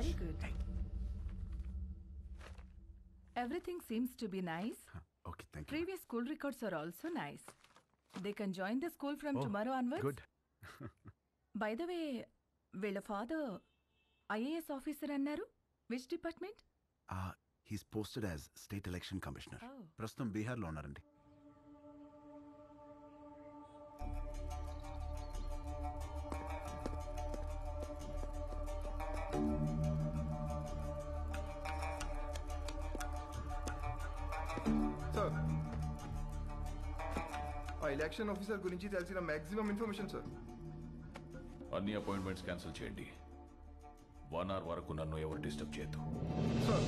Very good. Everything seems to be nice. Okay, thank you. Previous school records are also nice. They can join the school from tomorrow onwards. Good. By the way, వీళ్ళ father IAS officer అన్నారు. Which department? He's posted as State Election Commissioner. ప్రస్తుతం బీహార్లో ఉన్నారండి. Sir, ఆ election officer గురించి తెలిసిన maximum information sir. అన్ని appointments cancel చేయండి. 1 hour వరకు నన్ను ఎవరు డిస్టర్బ్ చేయొద్దు. సార్,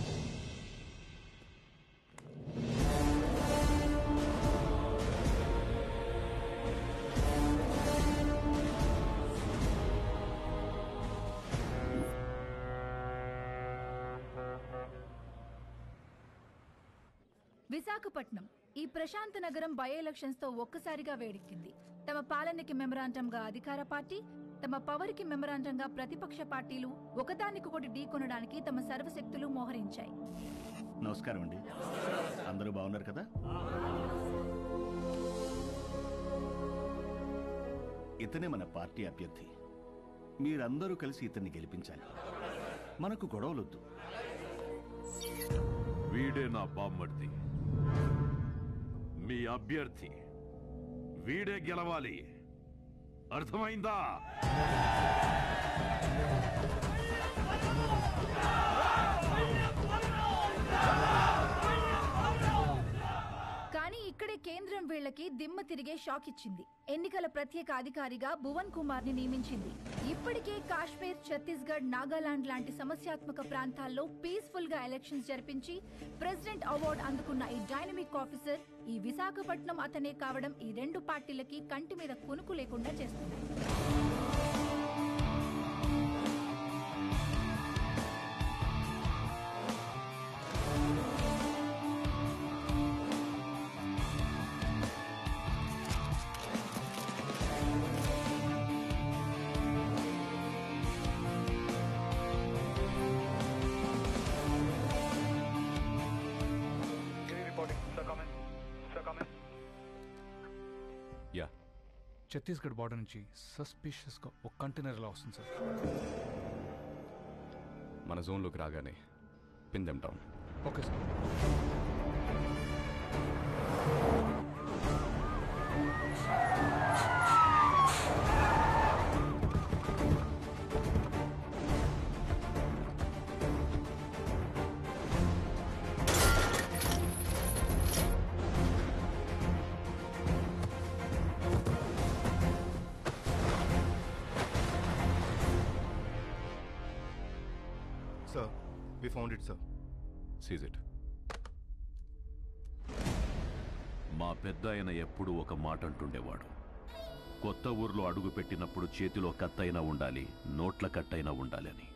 విశాఖపట్నం ఈ ప్రశాంత నగరం బై ఎలక్షన్స్ తో ఒక్కసారిగా వేడెక్కింది. తమ పాలనకి మెమరాండంగా అధికార పార్టీ, తమ పవర్కి మెమరాండంగా ప్రతిపక్ష పార్టీలు ఒకదానికొకటి ఢీకొనడానికి తమ సర్వశక్తులు మోహరించాయి. నమస్కారం అండి, అందరూ బాగున్నారు కదా? ఇతనే మన పార్టీ అభ్యర్థి. మీరందరూ కలిసి ఇతన్ని గెలిపించాలి. మనకు గొడవలొద్దు. వీడే నా బామ్మర్ది, మీ అభ్యర్థి. వీడే గెలవాలి, అర్థమైందా? కానీ ఇక్కడే కేంద్రం వీళ్లకి దిమ్మ తిరిగే షాక్ ఇచ్చింది. ఎన్నికల ప్రత్యేక అధికారిగా భువన్ కుమార్ ని నియమించింది. ఇప్పటికే కాశ్మీర్, ఛత్తీస్గఢ్, నాగాలాండ్ లాంటి సమస్యాత్మక ప్రాంతాల్లో పీస్ఫుల్ గా ఎలక్షన్స్ జరిపించి ప్రెసిడెంట్ అవార్డు అందుకున్న ఈ డైనమిక్ ఆఫీసర్ ఈ విశాఖపట్నం అతనే కావడం ఈ రెండు పార్టీలకి కంటి మీద కునుకు లేకుండా చేస్తుంది. ఛత్తీస్గఢ్ బార్డర్ నుంచి సస్పిషియస్గా ఒక కంటైనర్ ఎలా వస్తుంది సార్? మన జోన్లోకి రాగానే pin them down. Okay sir. Sir, we found it, sir. Seize it. మా పెద్దాయన ఎప్పుడు ఒక మాట అంటుండేవాడు, కొత్త ఊర్లో అడుగు పెట్టినప్పుడు చేతిలో కత్తైనా ఉండాలి, నోట్ల కట్టైనా ఉండాలి అని.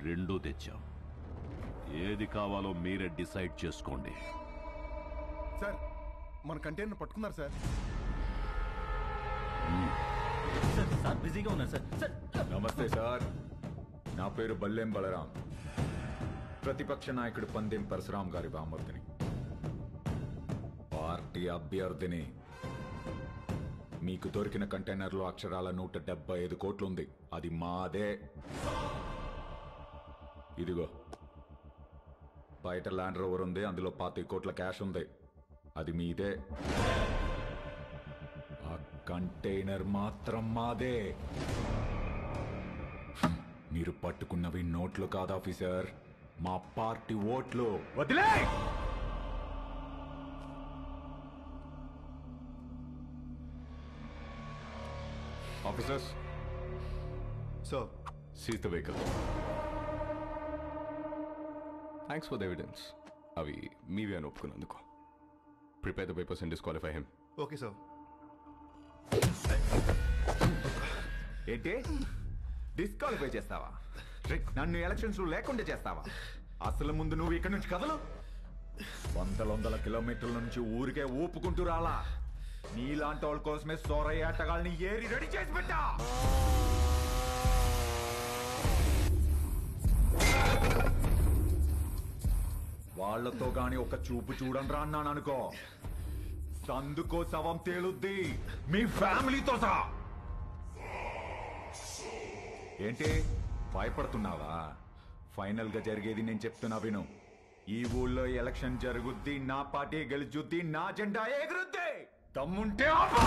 రెండూ తెచ్చాం. ఏది కావాలో మీరే డిసైడ్ చేసుకోండి. సార్, మన కంటైనర్ పట్టుకున్నారు సార్. సార్ బిజీగా ఉన్నారు సార్. నమస్తే సార్, నా పేరు బల్లెం బలరాం, ప్రతిపక్ష నాయకుడు పందెం పరశురాం గారి బామర్దిని, పార్టీ అభ్యర్థిని. మీకు దొరికిన కంటైనర్లో అక్షరాల 175 కోట్లు ఉంది. అది మాదే. ఇదిగో బయట ల్యాండ్ రోవర్ ఉంది, అందులో 25 కోట్ల క్యాష్ ఉంది. అది మీదే. ఆ కంటైనర్ మాత్రం మాదే. మీరు పట్టుకున్నవి నోట్లు కాదు ఆఫీసర్, మా పార్టీ ఓట్లు. వదిలే! Officers, sir, seize the vehicle. Thanks for the evidence. అవి మీవే అని ఒప్పుకున్నందుకు. Prepare the papers and disqualify him. Okay sir. ఏంటి డిస్క్వాలిఫై చేస్తావా? నన్ను ఎలక్షన్స్ లేకుండా చేస్తావా? అసలు ముందు నువ్వు ఇక్కడ నుంచి కదలు. వందల కిలోమీటర్ల నుంచి ఊరికే ఊపుకుంటూ రాలా. నీలాంటి వాళ్ళ కోసమే సోరయ్య ఆటగాళ్ళని ఏరి రెడీ చేసి పెట్టా. కాళ్ళతో గాని ఒక చూపు చూడండి రా అన్నాను అనుకో, సందుకో శవం తేలుద్ది మీ ఫ్యామిలీతో సహా. ఏంటి భయపడుతున్నావా? ఫైనల్ గా జరిగేది నేను చెప్తున్నా విను. ఈ ఊళ్ళో ఎలక్షన్ జరుగుద్ది, నా పార్టీ గెలుచుద్ది, నా జెండా ఎగురుద్ది. దమ్ముంటే ఆపు.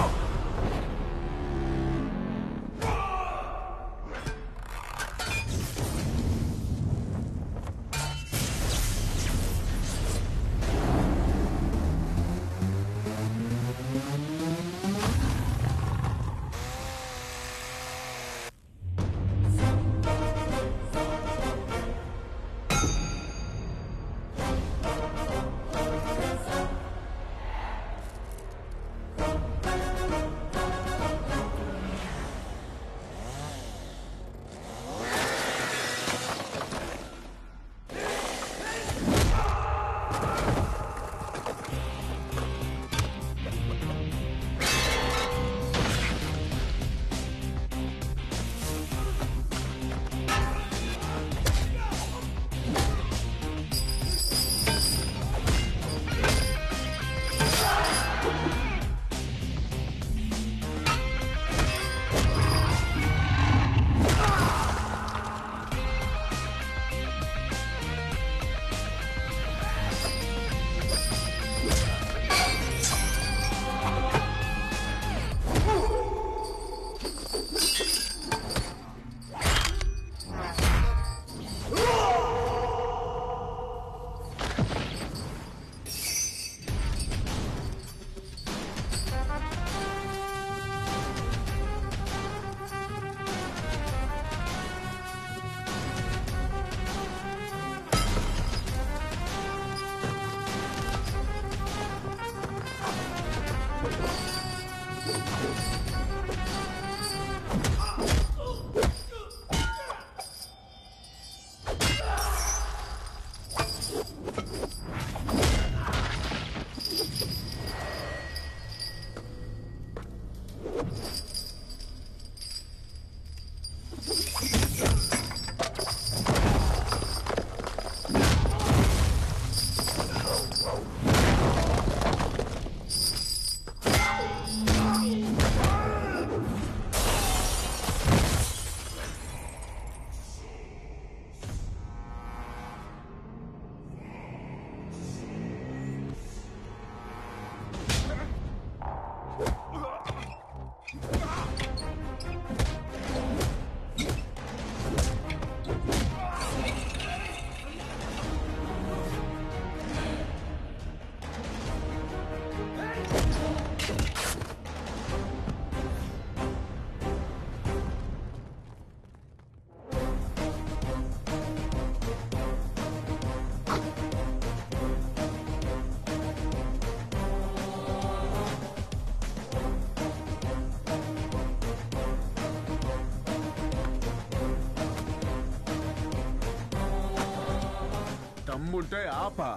దమ్ముంటే ఆపా.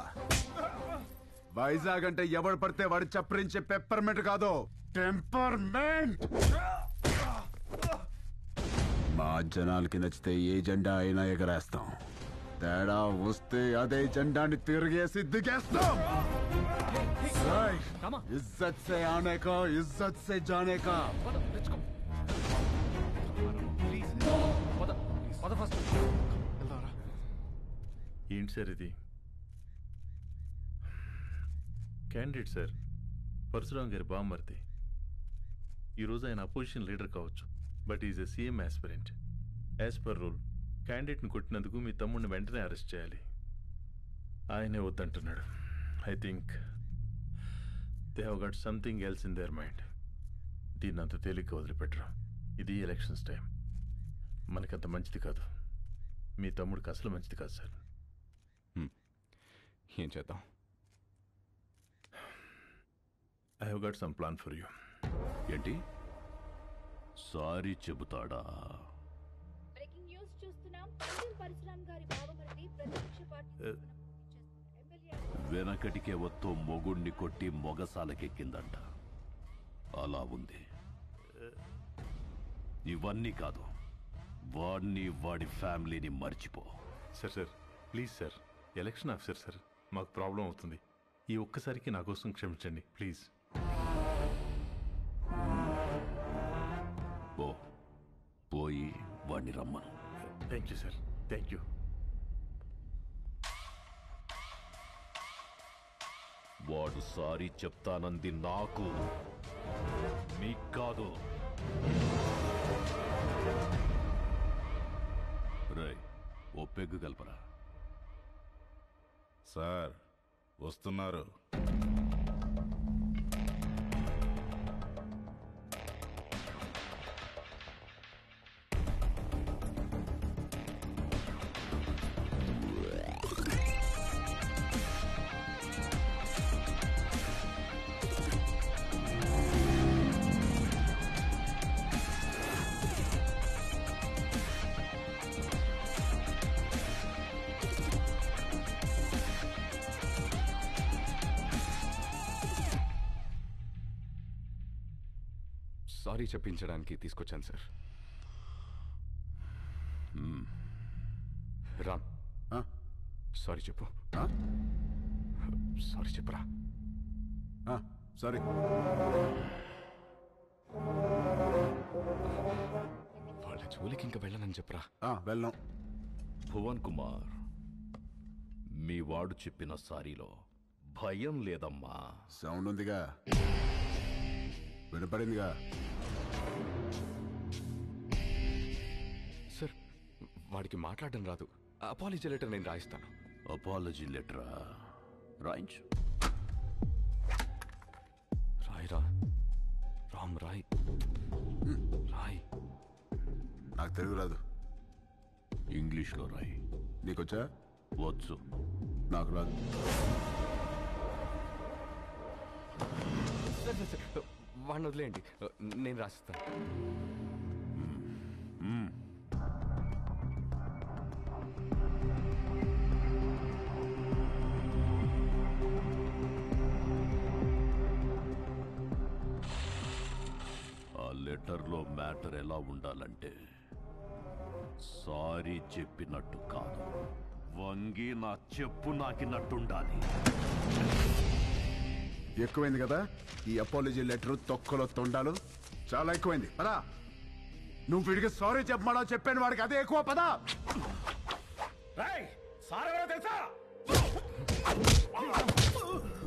వైజాగ్ అంటే ఎవడు పడితే వాడు చప్పరించే పెప్పర్మెంట్ కాదు, టెంపర్మెంట్. మా జనాలకి నచ్చితే ఏ జెండా అయినా ఎగరేస్తాం, తేడా వస్తే అదే జెండాని తిరిగేసి దిగేస్తాం. ఇజ్జత్ సే ఆనే కా, ఇజ్జత్ సే జానే కా. ఏంటి సార్ ఇది? క్యాండిడేట్ సార్, పరశురామ్ గారి బామ్మర్ది. ఈరోజు ఆయన అపోజిషన్ లీడర్ కావచ్చు, but is a CM aspirant. As per rule క్యాండిడేట్ని కొట్టినందుకు మీ తమ్ముడిని వెంటనే అరెస్ట్ చేయాలి. ఆయనే వద్దంటున్నాడు. I think they have got something else in their mind. దీన్ని అంత తేలిగ్గా వదిలిపెట్టరు. ఇది ఎలక్షన్స్ టైం, మనకంత మంచిది కాదు. మీ తమ్ముడికి అసలు మంచిది కాదు సార్. ఏం చేద్దాం? I have got some plan for you. ఏంటి? సారీ చెబుతాడా? బ్రేకింగ్ న్యూస్ చూస్తున్నాం. పరశురామ్ గారి బావమరిది ప్రతిపక్ష పార్టీ వెనకటికే వత్తో మొగుణ్ణి కొట్టి మొగసాలకెక్కిందంట. అలా ఉంది. ఇవన్నీ కాదు, వాడిని వాడి ఫ్యామిలీని మర్చిపో. Sir please sir, election officer sir, మాకు ప్రాబ్లం అవుతుంది. ఈ ఒక్కసారికి నా కోసం క్షమించండి ప్లీజ్. పోయి వాడిని రమ్మను. Thank you sir, thank you. వాడు సారీ చెప్తానంది నాకు, మీకు కాదు. రై, ఓ పెగ్గు కలపరా. సార్ వస్తున్నారు. సారీ చెప్పించడానికి తీసుకొచ్చాను సార్. రామ్, సారీ చెప్పు. సారీ చెప్పురా. సారీ. వాళ్ళ జోలికి ఇంకా వెళ్ళనని చెప్పరా. వెళ్ళాం. భువన్ కుమార్, మీ వాడు చెప్పిన సారీలో భయం లేదమ్మా. సౌండ్ ఉందిగా, వినపడిందిగా. సార్, వాడికి మాట్లాడడం రాదు. అపాలజీ లెటర్ నేను రాయిస్తాను. అపాలజీ లెటరా? రాయించు. రాయిరా. రామ్ రాయ్. రాయ్. నాకు తెలుగు రాదు. ఇంగ్లీష్లో రాయి. నీకొచ్చా? వచ్చు. నాకు రాదు. వాడిని వదిలేయండి, నేను రాసిస్తాను. ఆ లెటర్లో మ్యాటర్ ఎలా ఉండాలంటే, సారీ చెప్పినట్టు కాదు, వంగి నా చెప్పు నాకినట్టుండాలి. ఎక్కువైంది కదా ఈ అపాలజీ లెటర్, తొక్కలో తొండాలు చాలా ఎక్కువైంది. పదా, నువ్వు వీడికి సారీ చెప్పమా చెప్పాను, వాడికి అదే ఎక్కువ. పదా.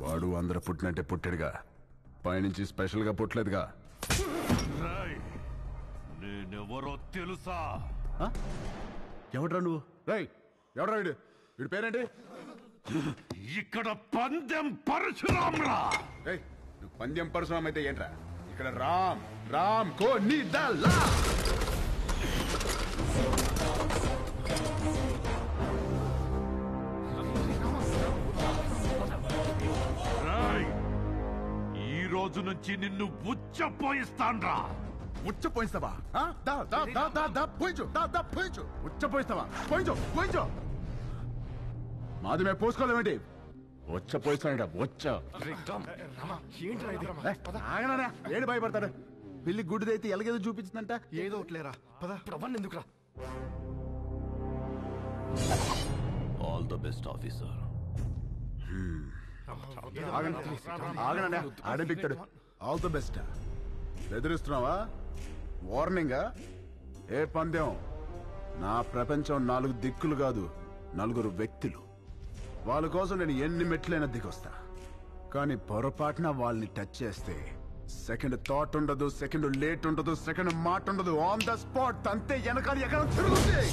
వాడు అందరూ పుట్టినట్టే పుట్టాడుగా, పైనుంచి స్పెషల్ గా పుట్టలేదుగా. నేనెవరో తెలుసా? ఎవడ్రా నువ్వు? రై, ఎవడ్రా వీడు? వీడి పేరేంటి? ఇక్కడ పందెం పరశురామ్రా. నువ్వు పందెం పరశురామ్ అయితే ఏంట్రా? ఇక్కడ రామ్ రామ్ కో నిదలా. ఈ రోజు నుంచి నిన్ను ఉచ్చపోయిస్తాన్రా. ఉచ్చపోయిస్తావా? ఉచ్చపోయిస్తావా? పోయించు. మాది మేము పోసుకోలేమేంటి? ఉచ్చపోయిస్తాడ. ఆగనా? ఏడు భయపడతాడు. పిల్లి గుడ్డిదైతే ఎలాగేదో చూపించిందంట. ఏదో ఒకట్లేరా, పద. ఎందుకురా? All the best officer. ఆగనా? ఆడే బిక్తాడు. All the best. బెదిరిస్తున్నావా? వార్నింగా? ఏ పందెం? నా ప్రపంచం 4 దిక్కులు కాదు, 4 వ్యక్తులు. వాళ్ళ కోసం నేను ఎన్ని మెట్లైనా దిగొస్తా. కానీ పొరపాటున వాళ్ళని టచ్ చేస్తే సెకండ్ థాట్ ఉండదు, సెకండ్ లేట్ ఉండదు, సెకండ్ మాట ఉండదు. ఆన్ ద స్పాట్ అంతే. వెనకాల ఎక్కడ తిరుగుతుంది.